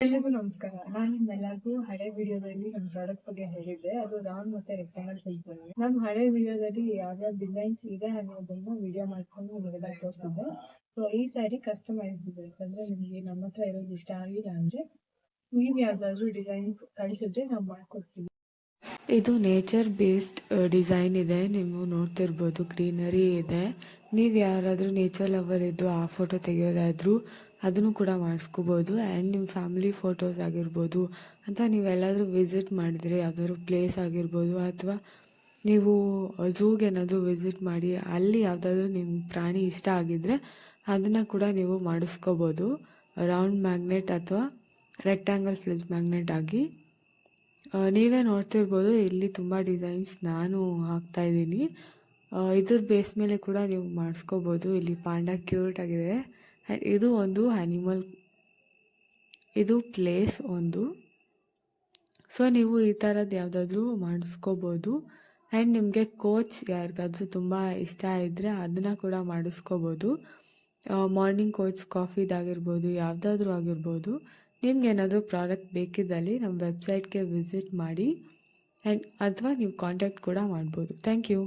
ಎಲ್ರಿಗೂ ನಮಸ್ಕಾರ. ನಾನು ನಿಮ್ಮೆಲ್ಲರಿಗೂ ಹಳೆ ವಿಡಿಯೋದಲ್ಲಿ ನಮ್ಮ ಪ್ರಾಡಕ್ಟ್ ಬಗ್ಗೆ ಹೇಳಿದ್ದೆ. ಅದು ರೌಂಡ್ ಮತ್ತೆ ರೆಕ್ಟಾಂಗಲ್ ಫೇಸ್ ಬಂದಿದೆ. ನಮ್ಮ ಹಳೆ ವಿಡಿಯೋದಲ್ಲಿ ಯಾವ್ಯಾವ ಡಿಸೈನ್ಸ್ ಇದೆ ಅನ್ನೋದನ್ನ ವಿಡಿಯೋ ಮಾಡ್ಕೊಂಡು ನಿಮಗೆಲ್ಲ ತೋರಿಸಿದ್ದೆ. ಸೊ ಈ ಸಾರಿ ಕಸ್ಟಮೈಸ್ ಡಿಸೈನ್ಸ್ ಅಂದ್ರೆ ನಿಮಗೆ ನಮ್ಮ ಹತ್ರ ಇರೋದು ಇಷ್ಟ ಆಗಿಲ್ಲ ಅಂದ್ರೆ ನೀವು ಯಾವ್ದಾದ್ರು ಡಿಸೈನ್ ಕಳಿಸಿದ್ರೆ ನಾವು ಮಾಡ್ಕೊಡ್ತೀವಿ. ಇದು ನೇಚರ್ ಬೇಸ್ಡ್ ಡಿಸೈನ್ ಇದೆ. ನೀವು ನೋಡ್ತಿರ್ಬೋದು ಗ್ರೀನರಿ ಇದೆ. ನೀವು ಯಾರಾದರೂ ನೇಚರ್ ಲವರ್ ಇದ್ದು ಆ ಫೋಟೋ ತೆಗೆಯೋದಾದ್ರೂ ಅದನ್ನು ಕೂಡ ಮಾಡಿಸ್ಕೋಬೋದು. ಆ್ಯಂಡ್ ನಿಮ್ಮ ಫ್ಯಾಮಿಲಿ ಫೋಟೋಸ್ ಆಗಿರ್ಬೋದು ಅಥವಾ ನೀವೆಲ್ಲಾದರೂ ವಿಸಿಟ್ ಮಾಡಿದರೆ ಯಾವ್ದಾದ್ರು ಪ್ಲೇಸ್ ಆಗಿರ್ಬೋದು ಅಥವಾ ನೀವು ಝೂಗೆ ಏನಾದರೂ ವಿಸಿಟ್ ಮಾಡಿ ಅಲ್ಲಿ ಯಾವುದಾದ್ರೂ ನಿಮ್ಮ ಪ್ರಾಣಿ ಇಷ್ಟ ಆಗಿದ್ದರೆ ಅದನ್ನು ಕೂಡ ನೀವು ಮಾಡಿಸ್ಕೋಬೋದು ರೌಂಡ್ ಮ್ಯಾಗ್ನೆಟ್ ಅಥವಾ ರೆಕ್ಟ್ಯಾಂಗಲ್ ಫ್ರಿಡ್ಜ್ ಮ್ಯಾಗ್ನೆಟ್ ಆಗಿ. ನೀವೇ ನೋಡ್ತಿರ್ಬೋದು ಇಲ್ಲಿ ತುಂಬ ಡಿಸೈನ್ಸ್ ನಾನು ಹಾಕ್ತಾಯಿದ್ದೀನಿ. ಇದ್ರ ಬೇಸ್ ಮೇಲೆ ಕೂಡ ನೀವು ಮಾಡಿಸ್ಕೋಬೋದು. ಇಲ್ಲಿ ಪಾಂಡ ಕ್ಯೂಟ್ ಆಗಿದೆ. ಆ್ಯಂಡ್ ಇದು ಒಂದು ಆ್ಯನಿಮಲ್, ಇದು ಪ್ಲೇಸ್ ಒಂದು. ಸೊ ನೀವು ಈ ಥರದ್ದು ಯಾವುದಾದ್ರೂ ಮಾಡಿಸ್ಕೋಬೋದು. ಆ್ಯಂಡ್ ನಿಮಗೆ ಕೋಚ್ ಯಾರಿಗಾದ್ರೂ ತುಂಬ ಇಷ್ಟ ಇದ್ದರೆ ಅದನ್ನು ಕೂಡ ಮಾಡಿಸ್ಕೋಬೋದು. ಮಾರ್ನಿಂಗ್ ಕೋಚ್ ಕಾಫಿದಾಗಿರ್ಬೋದು ಯಾವುದಾದ್ರೂ ಆಗಿರ್ಬೋದು. ನಿಮ್ಗೆ ಏನಾದರೂ ಪ್ರಾಡಕ್ಟ್ ಬೇಕಿದ್ದಲ್ಲಿ ನಮ್ಮ ವೆಬ್ಸೈಟ್ಗೆ ವಿಸಿಟ್ ಮಾಡಿ ಆ್ಯಂಡ್ ಅಥವಾ ನೀವು ಕಾಂಟ್ಯಾಕ್ಟ್ ಕೂಡ ಮಾಡ್ಬೋದು. Thank you.